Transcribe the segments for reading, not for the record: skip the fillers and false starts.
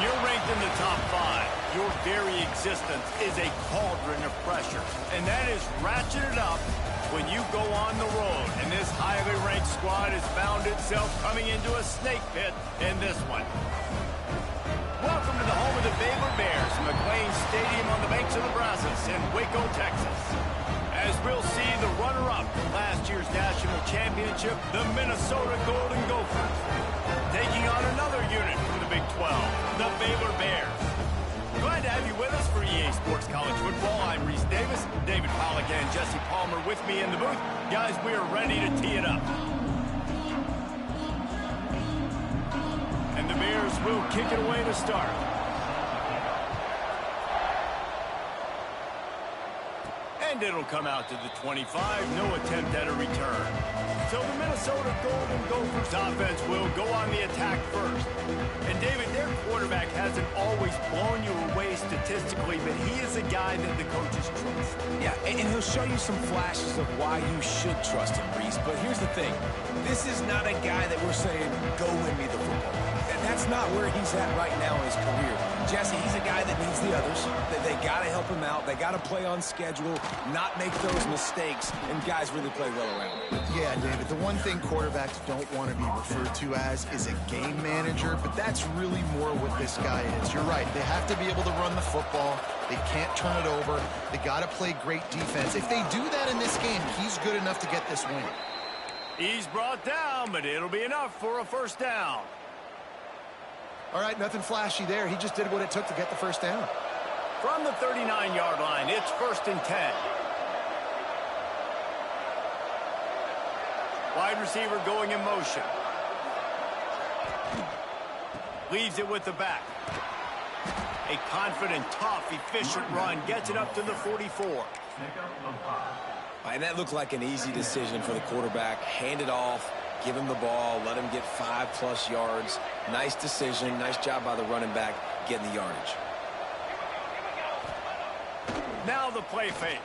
When you're ranked in the top 5, your very existence is a cauldron of pressure. And that is ratcheted up when you go on the road. And this highly ranked squad has found itself coming into a snake pit in this one. Welcome to the home of the Baylor Bears, McLean Stadium on the banks of the Brazos in Waco, Texas. As we'll see the runner-up from last year's national championship, the Minnesota Golden Gophers, taking on another unit from the Big 12, the Baylor Bears. Glad to have you with us for EA Sports College Football. I'm Reese Davis, David Pollack and Jesse Palmer with me in the booth. Guys, we are ready to tee it up. And the Bears will kick it away to start. And it'll come out to the 25. No attempt at a return. So the Minnesota Golden Gophers offense will go on the attack first. And David, their quarterback hasn't always blown you away statistically, but he is a guy that the coaches trust. Yeah, and he'll show you some flashes of why you should trust him, Reese. But here's the thing. This is not a guy that we're saying, go win me the football. That's not where he's at right now in his career. Jesse, he's a guy that needs the others. They got to help him out. They got to play on schedule, not make those mistakes, and guys really play well around him. Yeah, David, the one thing quarterbacks don't want to be referred to as is a game manager, but that's really more what this guy is. You're right. They have to be able to run the football. They can't turn it over. They got to play great defense. If they do that in this game, he's good enough to get this win. He's brought down, but it'll be enough for a first down. All right, nothing flashy there. He just did what it took to get the first down. From the 39-yard line, it's 1st and 10. Wide receiver going in motion. Leaves it with the back. A confident, tough, efficient run. Gets it up to the 44. And that looked like an easy decision for the quarterback. Hand it off. Give him the ball, let him get 5+ yards. Nice decision, nice job by the running back getting the yardage. Now the play fake.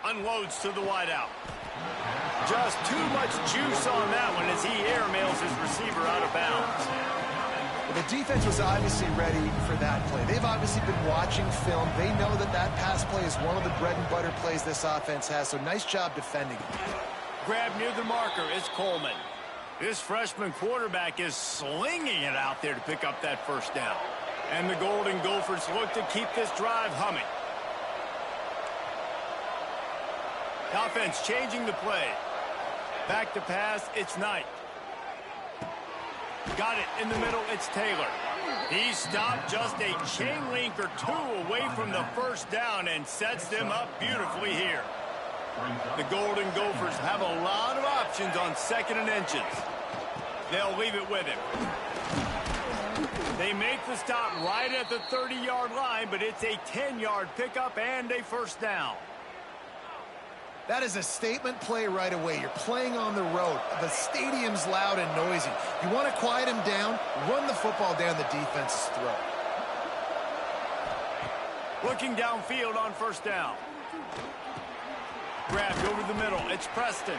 Unloads to the wideout. Just too much juice on that one as he airmails his receiver out of bounds. Well, the defense was obviously ready for that play. They've obviously been watching film. They know that that pass play is one of the bread and butter plays this offense has, so nice job defending. Grab near the marker is Coleman. This freshman quarterback is slinging it out there to pick up that first down. And the Golden Gophers look to keep this drive humming. Offense changing the play. Back to pass, it's Knight. Got it in the middle, it's Taylor. He stopped just a chain link or two away from the first down and sets them up beautifully here. The Golden Gophers have a lot of options on 2nd and inches. They'll leave it with him. They make the stop right at the 30-yard line, but it's a 10-yard pickup and a first down. That is a statement play right away. You're playing on the road. The stadium's loud and noisy. You want to quiet him down, run the football down the defense's throat. Looking downfield on first down. Grabbed over the middle. It's Preston.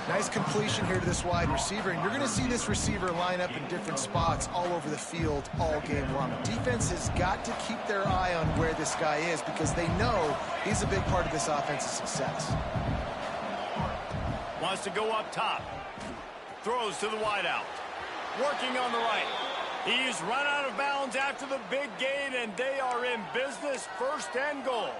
Nice completion here to this wide receiver, and you're going to see this receiver line up in different spots all over the field all game long. Defense has got to keep their eye on where this guy is because they know he's a big part of this offense's success. Wants to go up top. Throws to the wideout. Working on the right. He's run out of bounds after the big gain, and they are in business, 1st and goal.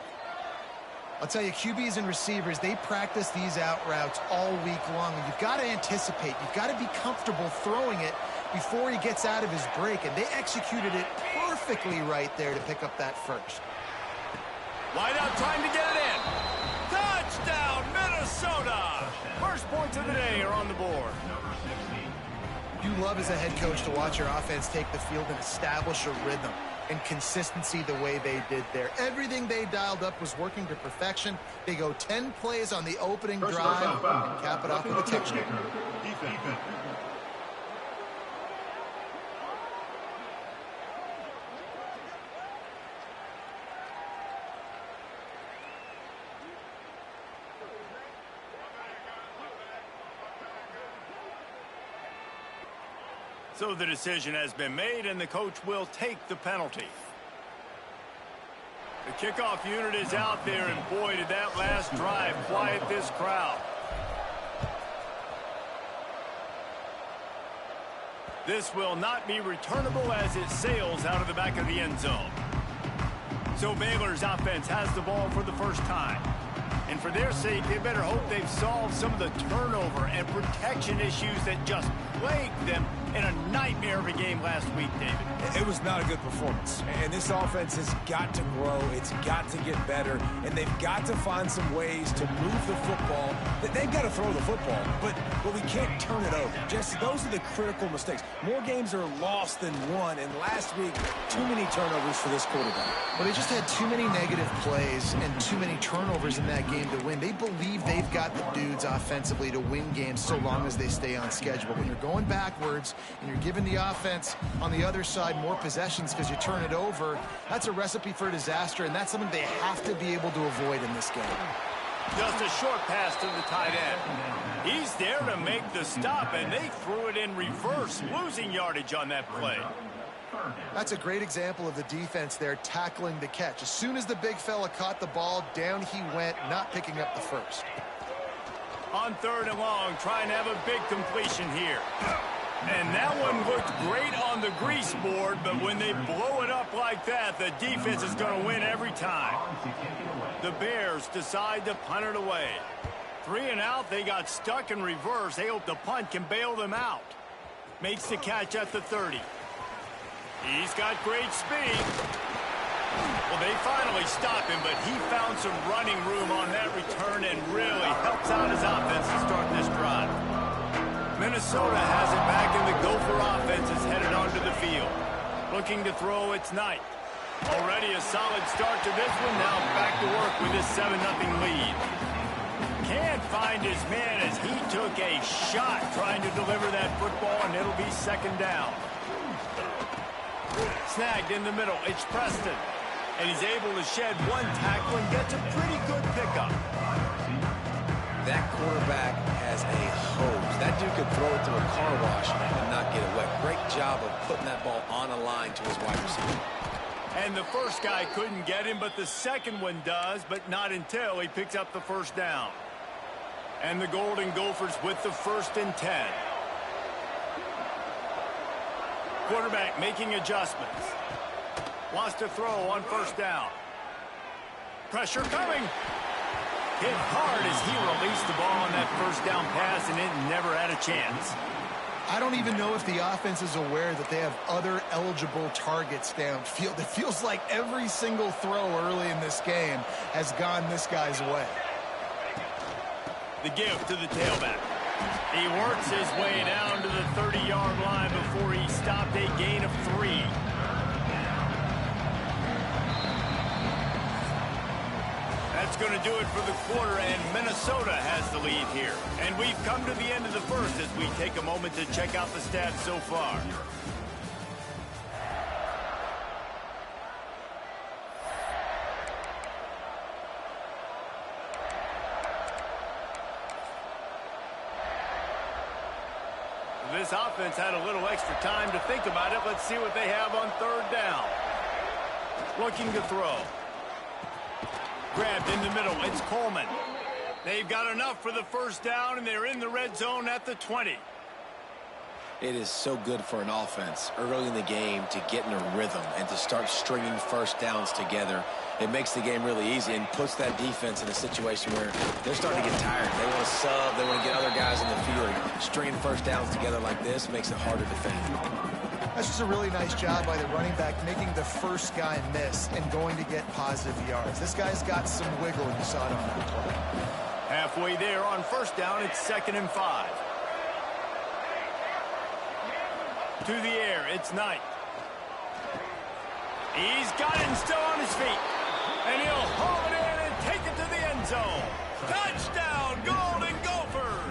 I'll tell you, QBs and receivers, they practice these out routes all week long. And you've got to anticipate. You've got to be comfortable throwing it before he gets out of his break. And they executed it perfectly right there to pick up that first. Wide out, trying to get it in. Touchdown, Minnesota! First points of the day are on the board. You love as a head coach to watch your offense take the field and establish a rhythm and consistency the way they did there. Everything they dialed up was working to perfection. They go 10 plays on the opening drive and cap it off with a touchdown. So the decision has been made, and the coach will take the penalty. The kickoff unit is out there, and boy, did that last drive quiet this crowd. This will not be returnable as it sails out of the back of the end zone. So Baylor's offense has the ball for the first time. And for their sake, they better hope they've solved some of the turnover and protection issues that just plagued them in a nightmare of a game last week, David. It was not a good performance. And this offense has got to grow. It's got to get better. And they've got to find some ways to move the football. They've got to throw the football, but we can't turn it over. Jesse, those are the critical mistakes. More games are lost than won. And last week, too many turnovers for this quarterback. Well, they just had too many negative plays and too many turnovers in that game to win. They believe they've got the dudes offensively to win games so long as they stay on schedule. When you're going backwards and you're giving the offense on the other side more possessions because you turn it over, that's a recipe for disaster, and that's something they have to be able to avoid in this game. Just a short pass to the tight end. He's there to make the stop, and they threw it in reverse, losing yardage on that play. That's a great example of the defense there tackling the catch. As soon as the big fella caught the ball, down he went, not picking up the first. On 3rd and long, trying to have a big completion here. And that one looked great on the grease board, but when they blow it up like that, the defense is going to win every time. The Bears decide to punt it away. 3 and out, they got stuck in reverse. They hope the punt can bail them out. Makes the catch at the 30. He's got great speed. Well, they finally stop him, but he found some running room on that return and really helps out his offense to start this drive. Minnesota has it back, and the Gopher offense is headed onto the field. Looking to throw, it's Knight. Already a solid start to this one. Now back to work with his 7-0 lead. Can't find his man as he took a shot trying to deliver that football, and it'll be 2nd down. Snagged in the middle. It's Preston. And he's able to shed one tackle and gets a pretty good pickup. That quarterback has a hose. That dude could throw it to a car wash and not get it wet. Great job of putting that ball on a line to his wide receiver. And the first guy couldn't get him, but the second one does, but not until he picks up the 1st down. And the Golden Gophers with the 1st and 10. Quarterback making adjustments. Wants to throw on 1st down. Pressure coming. Hit hard as he released the ball on that 1st down pass, and it never had a chance. I don't even know if the offense is aware that they have other eligible targets downfield. It feels like every single throw early in this game has gone this guy's way. The give to the tailback. He works his way down to the 30-yard line before he stopped a gain of 3. That's going to do it for the quarter, and Minnesota has the lead here. And we've come to the end of the first as we take a moment to check out the stats so far. This offense had a little extra time to think about it. Let's see what they have on 3rd down. Looking to throw. Grabbed in the middle. It's Coleman. They've got enough for the 1st down, and they're in the red zone at the 20. It is so good for an offense early in the game to get in a rhythm and to start stringing 1st downs together. It makes the game really easy and puts that defense in a situation where they're starting to get tired. They want to sub. They want to get other guys in the field. Stringing 1st downs together like this makes it harder to defend. That's just a really nice job by the running back, making the first guy miss and going to get positive yards. This guy's got some wiggle, and you saw it on that play. Halfway there on 1st down, it's 2nd and 5. To the air, it's Knight. He's got it and still on his feet. And he'll haul it in and take it to the end zone. Touchdown, Golden Gophers!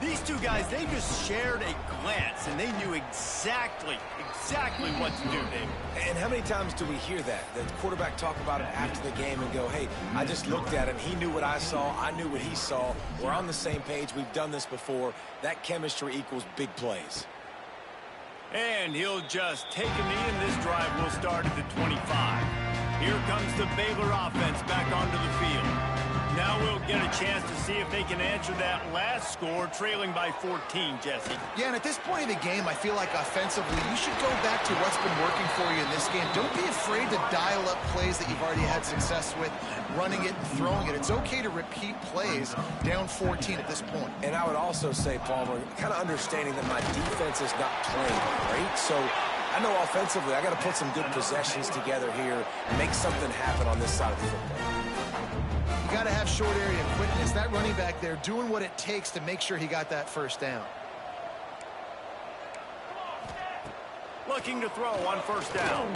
These two guys, they just shared a glance, and they knew exactly what to do, David. And how many times do we hear that? The quarterback talk about it after the game and go, hey, I just looked at him. He knew what I saw. I knew what he saw. We're on the same page. We've done this before. That chemistry equals big plays. And he'll just take a knee, and this drive will start at the 25. Here comes the Baylor offense back onto the field. Now we'll get a chance to see if they can answer that last score, trailing by 14, Jesse. Yeah, and at this point of the game, I feel like offensively, you should go back to what's been working for you in this game. Don't be afraid to dial up plays that you've already had success with, running it and throwing it. It's okay to repeat plays down 14 at this point. And I would also say, Palmer, kind of understanding that my defense is not playing great, so I know offensively I got to put some good possessions together here and make something happen on this side of the football. You got to have short area quickness. That running back there doing what it takes to make sure he got that first down. Looking to throw on first down.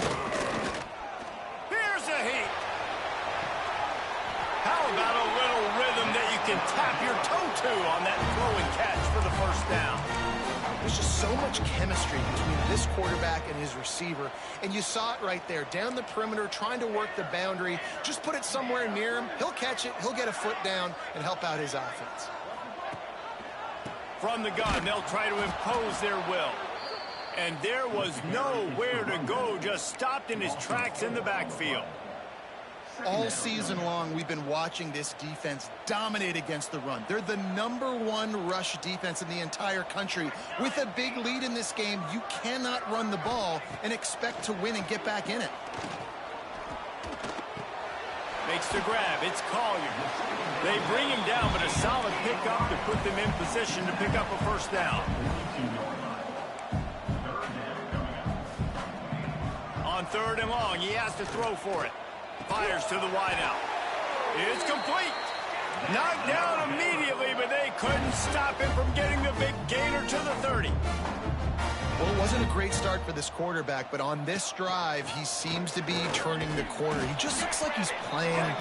Here's a heat. How about a little rhythm that you can tap your toe to on that throw and catch for the first down? There's just so much chemistry between this quarterback and his receiver, and you saw it right there. Down the perimeter, trying to work the boundary. Just put it somewhere near him. He'll catch it, he'll get a foot down, and help out his offense. From the gun, they'll try to impose their will. And there was nowhere to go, just stopped in his tracks in the backfield. All season long, we've been watching this defense dominate against the run. They're the #1 rush defense in the entire country. With a big lead in this game, you cannot run the ball and expect to win and get back in it. Makes the grab. It's Collier. They bring him down, but a solid pickup to put them in position to pick up a first down. On 3rd and long, he has to throw for it. Fires to the wideout. It's complete. Knocked down immediately, but they couldn't stop him from getting the big gainer to the 30. Well, it wasn't a great start for this quarterback, but on this drive, he seems to be turning the corner. He just looks like he's playing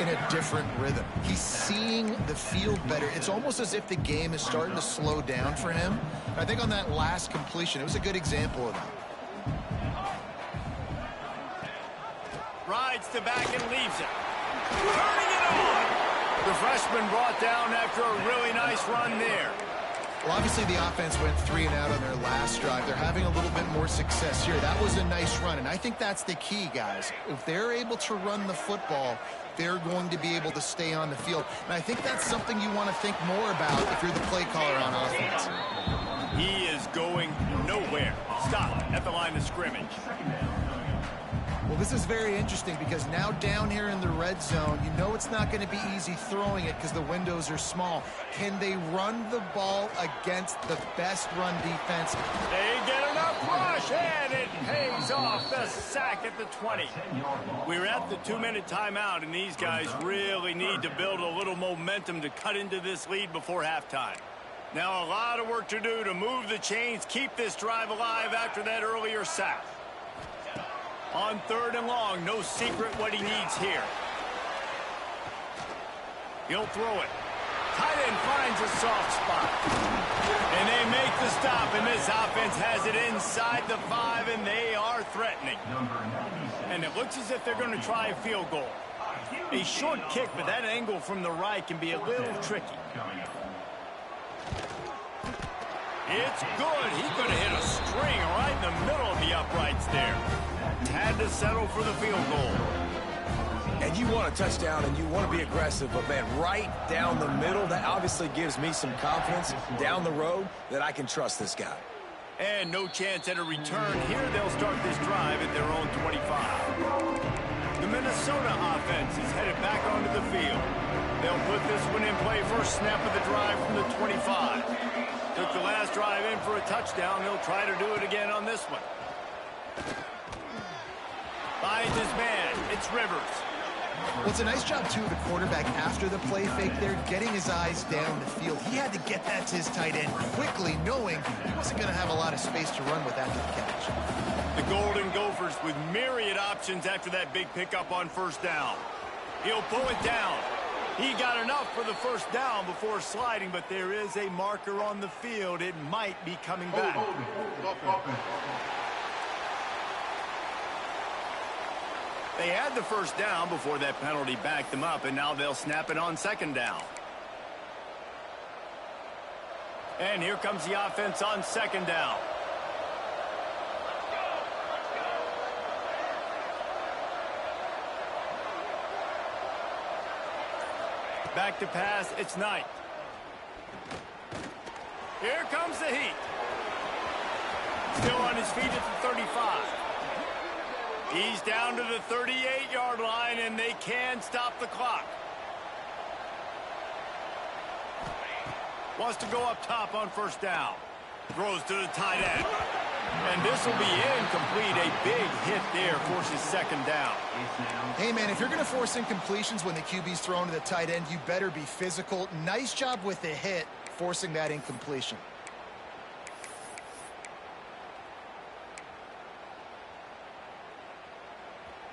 in a different rhythm. He's seeing the field better. It's almost as if the game is starting to slow down for him. I think on that last completion, it was a good example of that. Rides to back and leaves it. Turning it on. The freshman brought down after a really nice run there. Well, obviously the offense went 3 and out on their last drive. They're having a little bit more success here. That was a nice run, and I think that's the key, guys. If they're able to run the football, they're going to be able to stay on the field. And I think that's something you want to think more about if you're the play caller on offense. He is going nowhere. Stop at the line of scrimmage. Well, this is very interesting because now down here in the red zone, you know it's not going to be easy throwing it because the windows are small. Can they run the ball against the best run defense? They get enough rush, and it pays off. The sack at the 20. We're at the 2-minute timeout, and these guys really need to build a little momentum to cut into this lead before halftime. Now a lot of work to do to move the chains, keep this drive alive after that earlier sack. On 3rd and long, no secret what he needs here. He'll throw it. Tight end finds a soft spot. And they make the stop, and this offense has it inside the 5, and they are threatening. And it looks as if they're going to try a field goal. A short kick, but that angle from the right can be a little tricky. It's good. He could have hit a string right in the middle of the uprights there. Had to settle for the field goal. And you want a touchdown and you want to be aggressive, but man, right down the middle, that obviously gives me some confidence down the road that I can trust this guy. And no chance at a return. Here they'll start this drive at their own 25. The Minnesota offense is headed back onto the field. They'll put this one in play first snap of the drive from the 25. Took the last drive in for a touchdown. They'll try to do it again on this one. Finds his man. It's Rivers. Well, it's a nice job, too, of the quarterback after the play fake there, getting his eyes down the field. He had to get that to his tight end quickly, knowing he wasn't going to have a lot of space to run with after the catch. The Golden Gophers with myriad options after that big pickup on first down. He'll pull it down. He got enough for the first down before sliding, but there is a marker on the field. It might be coming back. They had the first down before that penalty backed them up, and now they'll snap it on 2nd down. And here comes the offense on 2nd down. Back to pass, it's Knight. Here comes the heat. Still on his feet at the 35. He's down to the 38-yard line, and they can stop the clock. Wants to go up top on first down. Throws to the tight end. And this will be incomplete. A big hit there forces second down. Hey, man, if you're going to force incompletions when the QB's thrown to the tight end, you better be physical. Nice job with the hit, forcing that incompletion.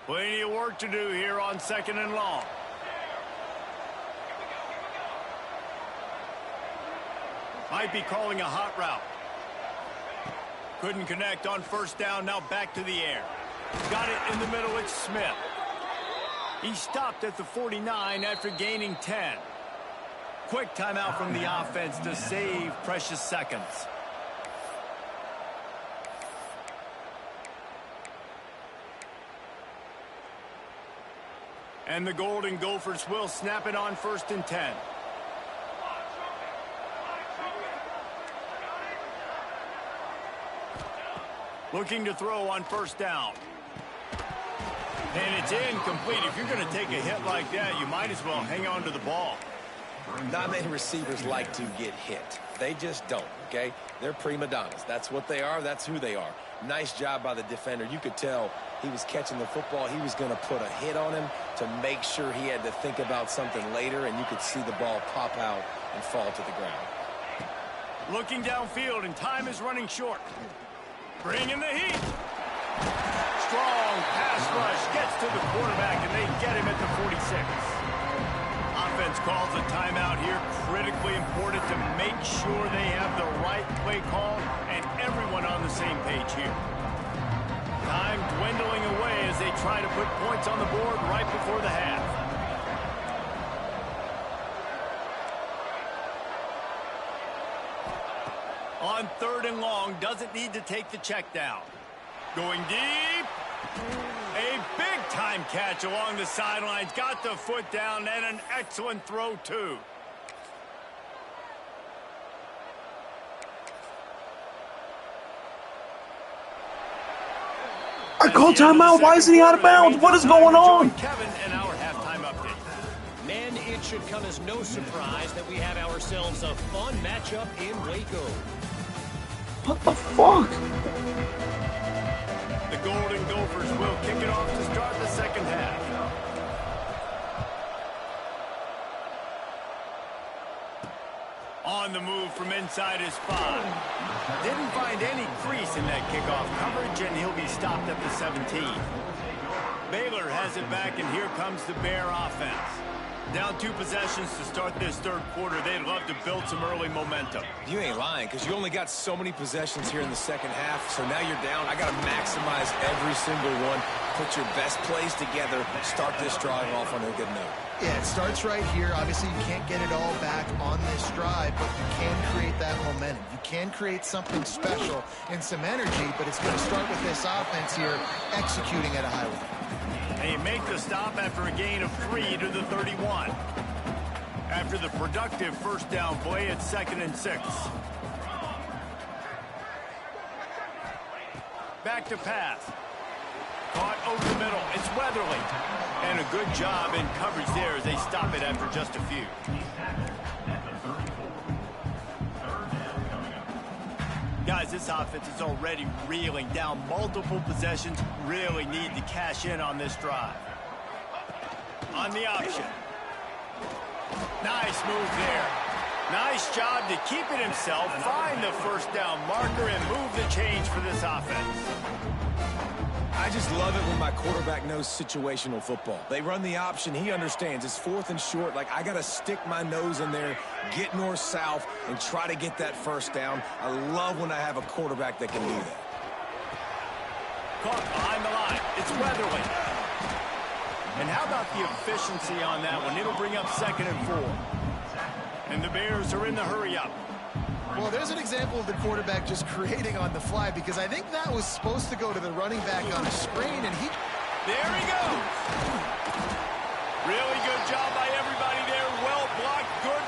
Plenty of work to do here on second and long. Might be calling a hot route. Couldn't connect on first down. Now back to the air. Got it in the middle. It's Smith. He stopped at the 49 after gaining 10. Quick timeout from the offense to save precious seconds. And the Golden Gophers will snap it on first and 10. Looking to throw on first down. And it's incomplete. If you're going to take a hit like that, you might as well hang on to the ball. Not many receivers like to get hit. They just don't, okay? They're prima donnas. That's what they are. That's who they are. Nice job by the defender. You could tell he was catching the football. He was going to put a hit on him to make sure he had to think about something later, and you could see the ball pop out and fall to the ground. Looking downfield, and time is running short. Bringing the heat. Strong pass rush gets to the quarterback, and they get him at the 46. Offense calls a timeout here. Critically important to make sure they have the right play call and everyone on the same page here. Time dwindling away as they try to put points on the board right before the half. On third and long, doesn't need to take the check down. Going deep. A big-time catch along the sidelines. Got the foot down and an excellent throw, too. I called timeout. Why isn't he out of bounds? What is going on? Kevin and our halftime update. Men, it should come as no surprise that we have ourselves a fun matchup in Waco. What the fuck? The Golden Gophers will kick it off to start the second half. On the move from inside his 5. Didn't find any crease in that kickoff coverage, and he'll be stopped at the 17. Baylor has it back, and here comes the Bear offense. Down 2 possessions to start this third quarter. They'd love to build some early momentum. You ain't lying, because you only got so many possessions here in the second half, so now you're down. I got to maximize every single one. Put your best plays together. Start this drive off on a good note. Yeah, it starts right here. Obviously, you can't get it all back on this drive, but you can create that momentum. You can create something special and some energy, but it's going to start with this offense here executing at a high level. They make the stop after a gain of 3 to the 31. After the productive first down play at 2nd and 6. Back to pass. Caught over the middle. It's Weatherly. And a good job in coverage there as they stop it after just a few. Guys, this offense is already reeling down multiple possessions. Really need to cash in on this drive. On the option. Nice move there. Nice job to keep it himself, find the first down marker, and move the change for this offense. I just love it when my quarterback knows situational football. They run the option. He understands. It's 4th and short. Like, I got to stick my nose in there, get north-south, and try to get that first down. I love when I have a quarterback that can do that. Caught behind the line. It's Weatherly. And how about the efficiency on that one? It'll bring up 2nd and 4. And the Bears are in the hurry-up. Well, there's an example of the quarterback just creating on the fly, because I think that was supposed to go to the running back on a screen, and he... There he goes. Really good job by everybody there. Well blocked. Good.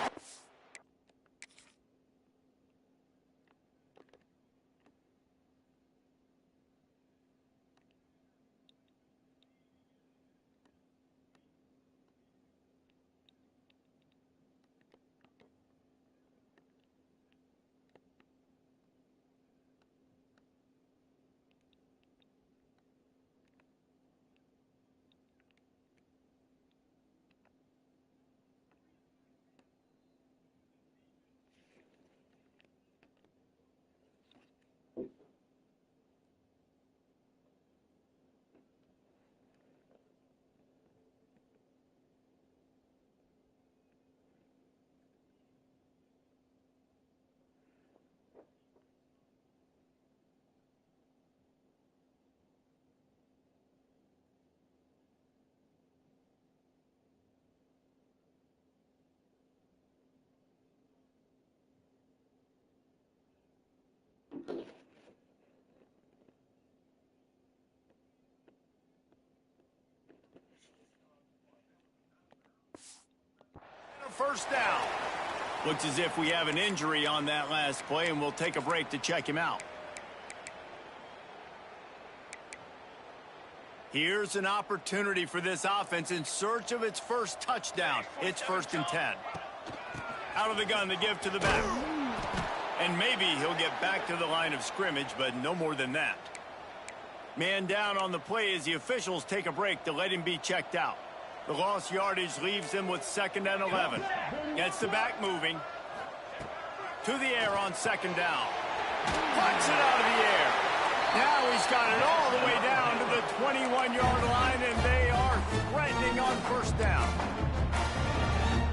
First down. Looks as if we have an injury on that last play, and we'll take a break to check him out. Here's an opportunity for this offense in search of its first touchdown. It's 1st and 10. Out of the gun to give to the back. And maybe he'll get back to the line of scrimmage, but no more than that. Man down on the play as the officials take a break to let him be checked out. The lost yardage leaves him with 2nd and 11. Gets the back moving. To the air on 2nd down. Plucks it out of the air. Now he's got it all the way down to the 21-yard line, and they are threatening on 1st down.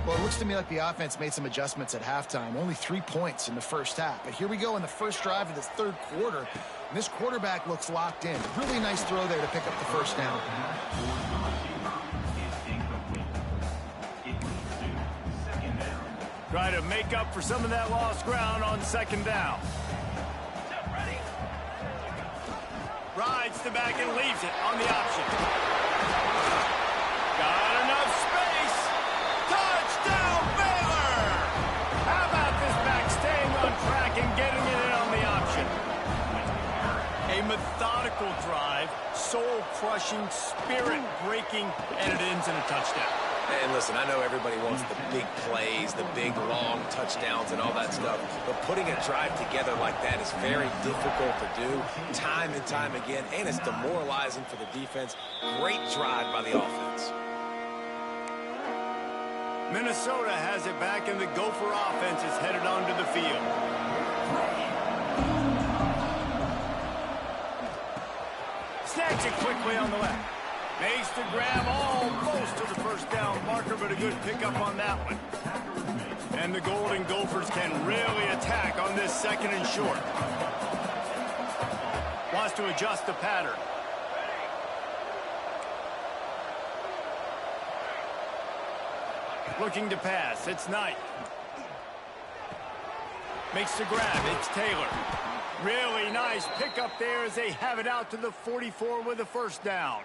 Well, it looks to me like the offense made some adjustments at halftime. Only 3 points in the first half. But here we go in the first drive of this 3rd quarter. And this quarterback looks locked in. Really nice throw there to pick up the 1st down. Try to make up for some of that lost ground on 2nd down. Rides the back and leaves it on the option. Got enough space. Touchdown, Baylor! How about this back staying on track and getting it in on the option? A methodical drive, soul-crushing, spirit-breaking, and it ends in a touchdown. And listen, I know everybody wants the big plays, the big, long touchdowns and all that stuff, but putting a drive together like that is very difficult to do time and time again, and it's demoralizing for the defense. Great drive by the offense. Minnesota has it back, and the Gopher offense is headed onto the field. Snags it quickly on the left. Makes the grab almost to the 1st down marker, but a good pickup on that one. And the Golden Gophers can really attack on this 2nd and short. Wants to adjust the pattern. Looking to pass. It's Knight. Makes the grab. It's Taylor. Really nice pickup there as they have it out to the 44 with a 1st down.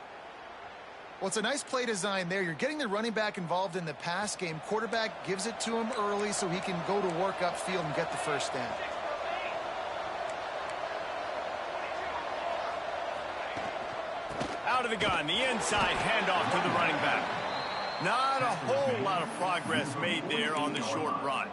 Well, it's a nice play design there. You're getting the running back involved in the pass game. Quarterback gives it to him early so he can go to work upfield and get the 1st down. Out of the gun, the inside handoff to the running back. Not a whole lot of progress made there on the short run.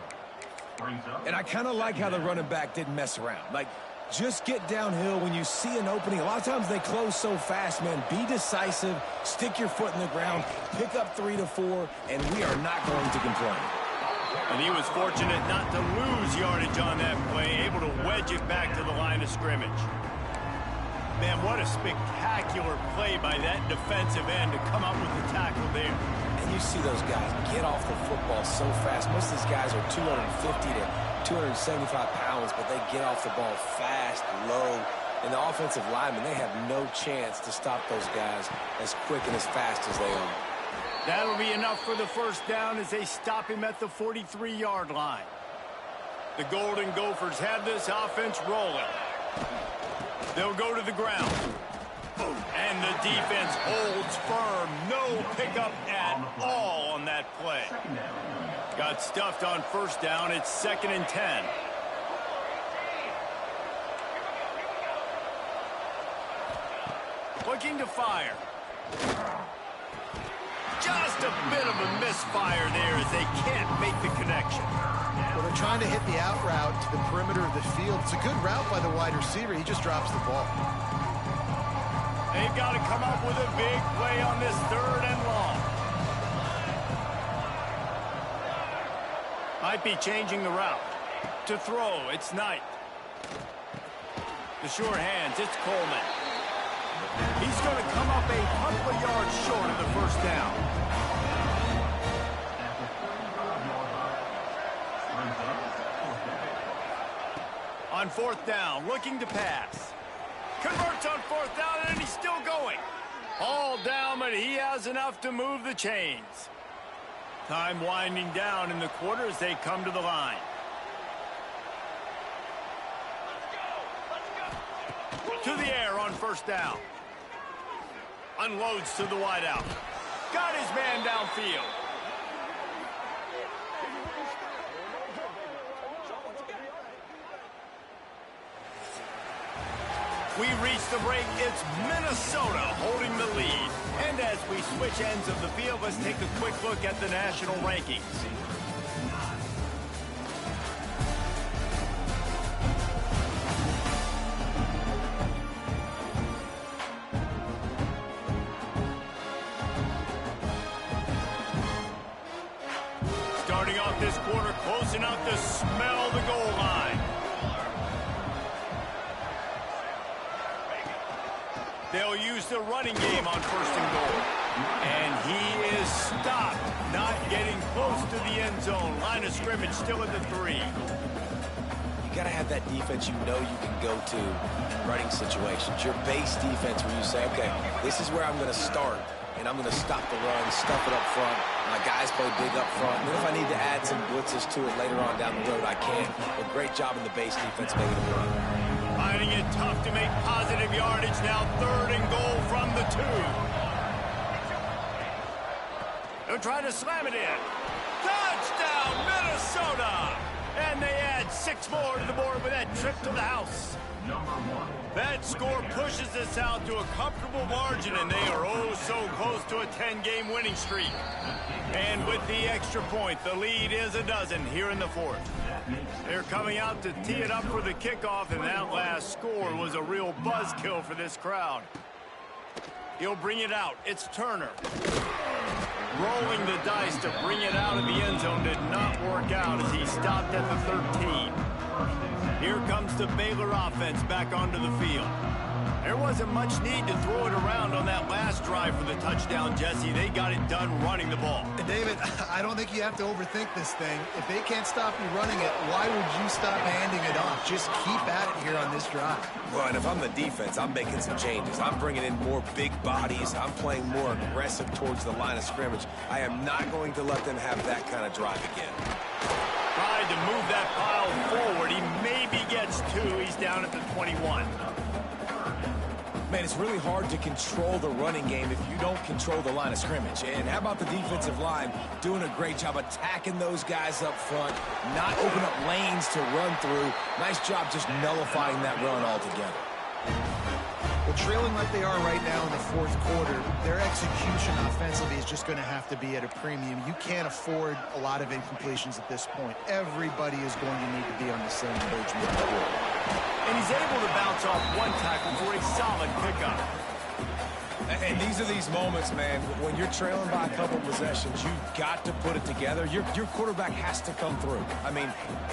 And I kind of like how the running back didn't mess around. Like, just get downhill when you see an opening. A lot of times they close so fast, man. Be decisive, stick your foot in the ground, pick up 3 to 4, and we are not going to complain. And he was fortunate not to lose yardage on that play, able to wedge it back to the line of scrimmage. Man, what a spectacular play by that defensive end to come up with the tackle there. And you see those guys get off the football so fast. Most of these guys are 250 to 275 pounds, but they get off the ball fast, low. And the offensive linemen, they have no chance to stop those guys as quick and as fast as they are. That'll be enough for the 1st down as they stop him at the 43-yard line. The Golden Gophers have this offense rolling. They'll go to the ground. And the defense holds firm. No pickup at all on that play. Got stuffed on first down. It's 2nd and 10. Looking to fire. Just a bit of a misfire there as they can't make the connection. Well, they're trying to hit the out route to the perimeter of the field. It's a good route by the wide receiver. He just drops the ball. They've got to come up with a big play on this 3rd and long. Might be changing the route. To throw, it's Knight. The sure hands, it's Coleman. He's going to come up a couple of yards short of the first down. On 4th down, looking to pass. Converts on 4th down, and he's still going. All down, but he has enough to move the chains. Time winding down in the quarter as they come to the line. To the air on 1st down. Unloads to the wideout. Got his man downfield. We reach the break. It's Minnesota holding the lead. And as we switch ends of the field, let's take a quick look at the national rankings. Starting off this quarter, close enough to smell the goal line. They'll use the running game on 1st and goal. And he is stopped, not getting close to the end zone. Line of scrimmage still at the 3. You got to have that defense you know you can go to in running situations. Your base defense where you say, okay, this is where I'm going to start, and I'm going to stop the run, stuff it up front. My guys play big up front. And then if I need to add some blitzes to it later on down the road, I can. But great job in the base defense making it run. Finding it tough to make positive yardage. Now 3rd and goal from the 2. They'll try to slam it in. Touchdown, Minnesota! And they add 6 more to the board with that trip to the house. That score pushes us out to a comfortable margin, and they are oh so close to a 10-game winning streak. And with the extra point, the lead is a dozen here in the 4th. They're coming out to tee it up for the kickoff, and that last score was a real buzzkill for this crowd. He'll bring it out. It's Turner. Rolling the dice to bring it out of the end zone did not work out as he stopped at the 13. Here comes the Baylor offense back onto the field. There wasn't much need to throw it around on that last drive for the touchdown, Jesse. They got it done running the ball. David, I don't think you have to overthink this thing. If they can't stop you running it, why would you stop handing it off? Just keep at it here on this drive. Well, and if I'm the defense, I'm making some changes. I'm bringing in more big bodies. I'm playing more aggressive towards the line of scrimmage. I am not going to let them have that kind of drive again. Tried to move that pile forward. He maybe gets 2. He's down at the 21. Man, it's really hard to control the running game if you don't control the line of scrimmage. And how about the defensive line doing a great job attacking those guys up front, not open up lanes to run through. Nice job just nullifying that run altogether. Well, trailing like they are right now in the 4th quarter, their execution offensively is just going to have to be at a premium. You can't afford a lot of incompletions at this point. Everybody is going to need to be on the same page moving forward. And he's able to bounce off 1 tackle for a solid pickup. And these are these moments, man, when you're trailing by a couple possessions, you've got to put it together. Your quarterback has to come through. I mean,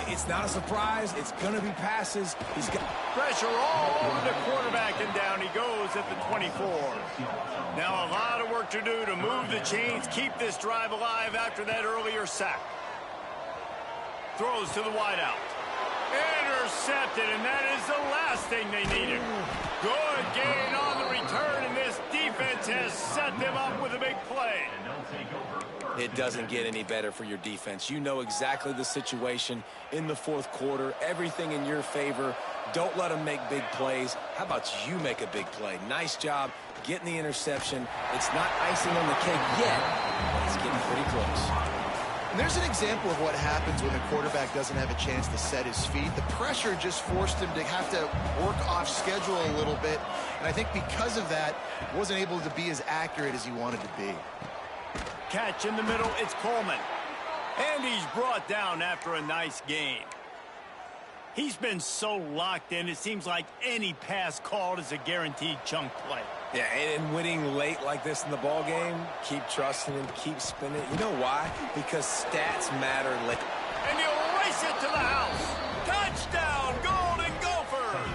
it's not a surprise. It's going to be passes. He's got pressure all over the quarterback, and down he goes at the 24. Now a lot of work to do to move the chains, keep this drive alive after that earlier sack. Throws to the wideout. Intercepted, and that is the last thing they needed. Good gain on the return, and this defense has set them up with a big play. It doesn't get any better for your defense. You know exactly the situation in the fourth quarter, everything in your favor. Don't let them make big plays. How about you make a big play? Nice job getting the interception. It's not icing on the cake yet, but it's getting pretty close. And there's an example of what happens when the quarterback doesn't have a chance to set his feet. The pressure just forced him to have to work off schedule a little bit. And I think because of that, wasn't able to be as accurate as he wanted to be. Catch in the middle, it's Coleman. And he's brought down after a nice gain. He's been so locked in, it seems like any pass called is a guaranteed chunk play. Yeah, and winning late like this in the ball game, keep trusting him, keep spinning. You know why? Because stats matter late. And he'll race it to the house. Touchdown, Golden Gophers!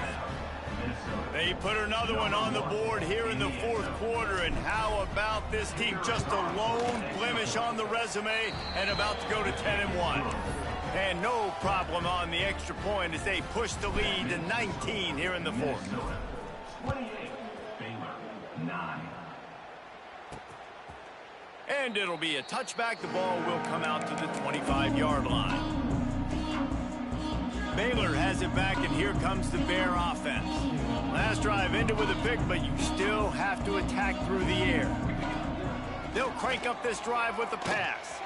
They put another one on the board here in the fourth quarter, and how about this team? Just a lone blemish on the resume and about to go to 10-1. And no problem on the extra point as they push the lead to 19 here in the fourth. 28, Baylor, 9. And it'll be a touchback. The ball will come out to the 25-yard line. Baylor has it back, and here comes the Bear offense. Last drive ended with a pick, but you still have to attack through the air. They'll crank up this drive with the pass.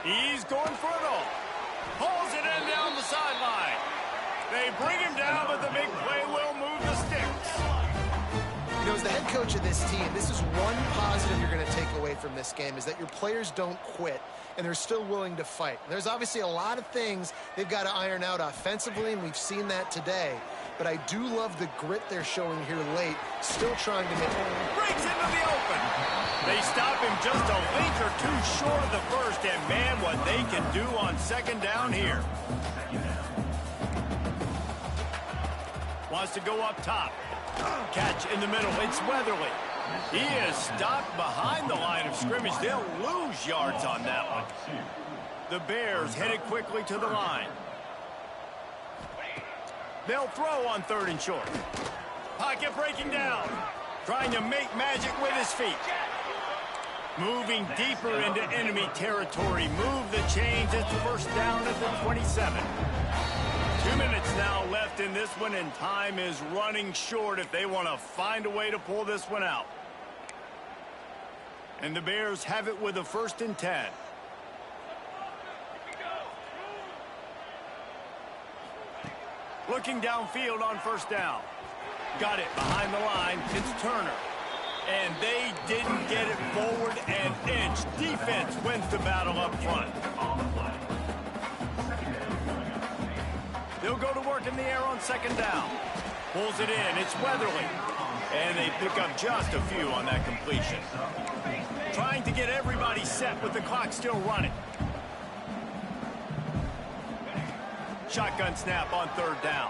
He's going for it all. Pulls it in down the sideline. They bring him down, but the big play will move the sticks. You know, as the head coach of this team, this is one positive you're going to take away from this game, is that your players don't quit, and they're still willing to fight. There's obviously a lot of things they've got to iron out offensively, and we've seen that today. But I do love the grit they're showing here late, still trying to make it. Breaks into the open. They stop him just a link or two short of the first, and man, what they can do on second down here. Wants to go up top. Catch in the middle. It's Weatherly. He is stopped behind the line of scrimmage. They'll lose yards on that one. The Bears headed quickly to the line. They'll throw on 3rd and short. Pocket breaking down. Trying to make magic with his feet. Moving deeper into enemy territory. Move the chains. It's first down at the 27. 2 minutes now left in this one, and time is running short if they want to find a way to pull this one out. And the Bears have it with a 1st and 10. Looking downfield on 1st down. Got it behind the line. It's Turner. And they didn't get it forward an inch. Defense wins the battle up front. They'll go to work in the air on 2nd down. Pulls it in. It's Weatherly. And they pick up just a few on that completion. Trying to get everybody set with the clock still running. Shotgun snap on 3rd down.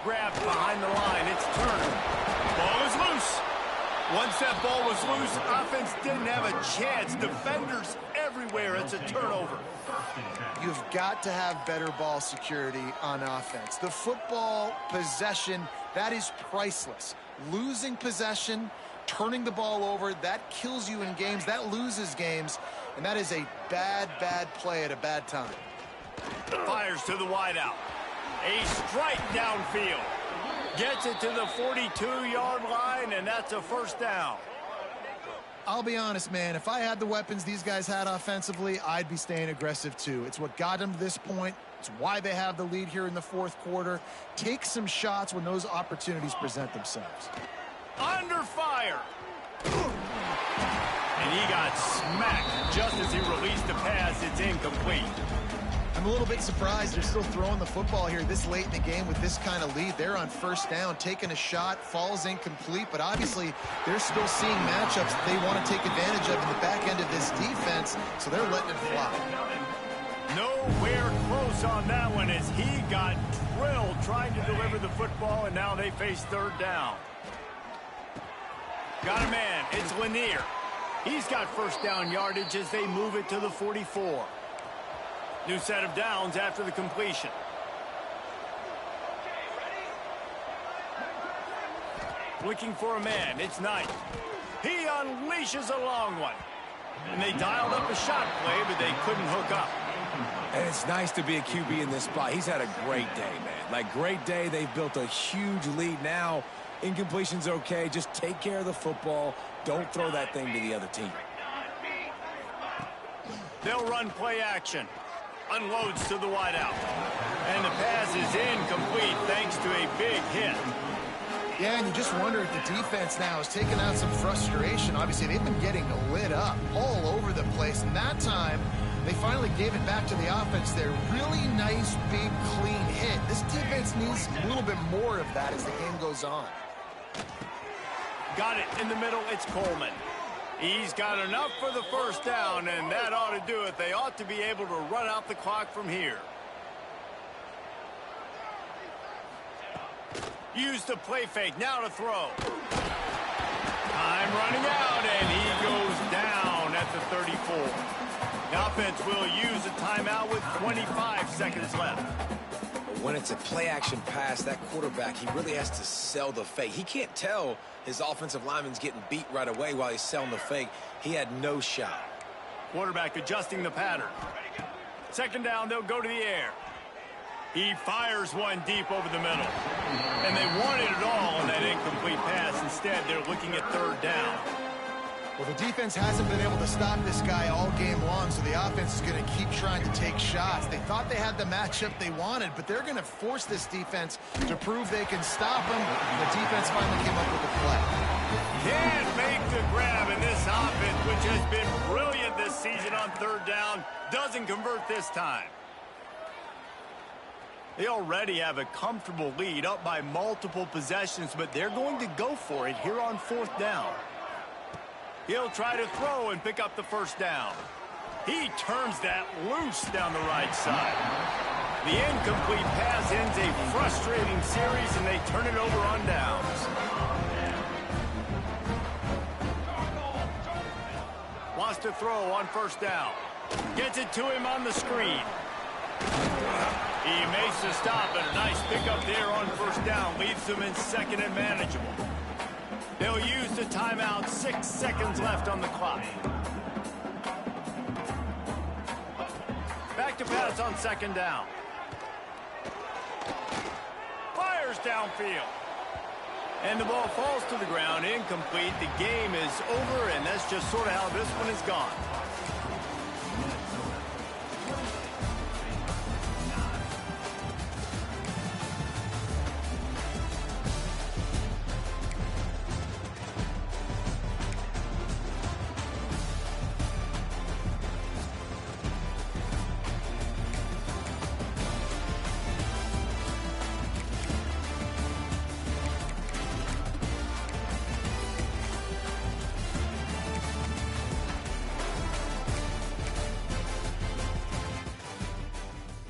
Grabbed behind the line. It's Turner. Ball is loose. Once that ball was loose, offense didn't have a chance. Defenders everywhere. It's a turnover. You've got to have better ball security on offense. The football possession, that is priceless. Losing possession, turning the ball over, that kills you in games. That loses games. And that is a bad, bad play at a bad time. Fires to the wideout. A strike downfield. Gets it to the 42-yard line, and that's a 1st down. I'll be honest, man. If I had the weapons these guys had offensively, I'd be staying aggressive too. It's what got them to this point. It's why they have the lead here in the fourth quarter. Take some shots when those opportunities present themselves. Under fire. And he got smacked just as he released the pass. It's incomplete. I'm a little bit surprised they're still throwing the football here this late in the game with this kind of lead. They're on 1st down, taking a shot, falls incomplete, but obviously they're still seeing matchups that they want to take advantage of in the back end of this defense, so they're letting it fly. Nowhere close on that one as he got drilled trying to deliver the football, and now they face 3rd down. Got a man. It's Lanier. He's got 1st down yardage as they move it to the 44. New set of downs after the completion. Looking for a man. It's Knight. He unleashes a long one. And they dialed up a shot play, but they couldn't hook up. And it's nice to be a QB in this spot. He's had a great day, man. Like, great day. They've built a huge lead now. Incompletion's okay. Just take care of the football. Don't throw that thing to the other team. They'll run play action. Unloads to the wideout. And the pass is incomplete thanks to a big hit. Yeah, and you just wonder if the defense now is taking out some frustration. Obviously, they've been getting lit up all over the place. And that time, they finally gave it back to the offense there. Really nice, big, clean hit. This defense needs a little bit more of that as the game goes on. Got it in the middle. It's Coleman. He's got enough for the first down, and that ought to do it. They ought to be able to run out the clock from here. Use the play fake. Now to throw. Time running out, and he goes down at the 34. The offense will use a timeout with 25 seconds left. When it's a play-action pass, that quarterback, he really has to sell the fake. He can't tell his offensive lineman's getting beat right away while he's selling the fake. He had no shot. Quarterback adjusting the pattern. Second down, they'll go to the air. He fires one deep over the middle. And they wanted it all on that incomplete pass. Instead, they're looking at third down. Well, the defense hasn't been able to stop this guy all game long, so the offense is going to keep trying to take shots. They thought they had the matchup they wanted, but they're going to force this defense to prove they can stop him. The defense finally came up with a play. Can't make the grab, and this offense, which has been brilliant this season on third down, doesn't convert this time. They already have a comfortable lead up by multiple possessions, but they're going to go for it here on fourth down. He'll try to throw and pick up the first down. He turns that loose down the right side. The incomplete pass ends a frustrating series, and they turn it over on downs. Wants to throw on first down. Gets it to him on the screen. He makes the stop, and a nice pickup there on first down. Leaves them in second and manageable. They'll use the timeout. 6 seconds left on the clock. Back to pass on second down. Fires downfield. And the ball falls to the ground, incomplete. The game is over, and that's just sort of how this one is gone.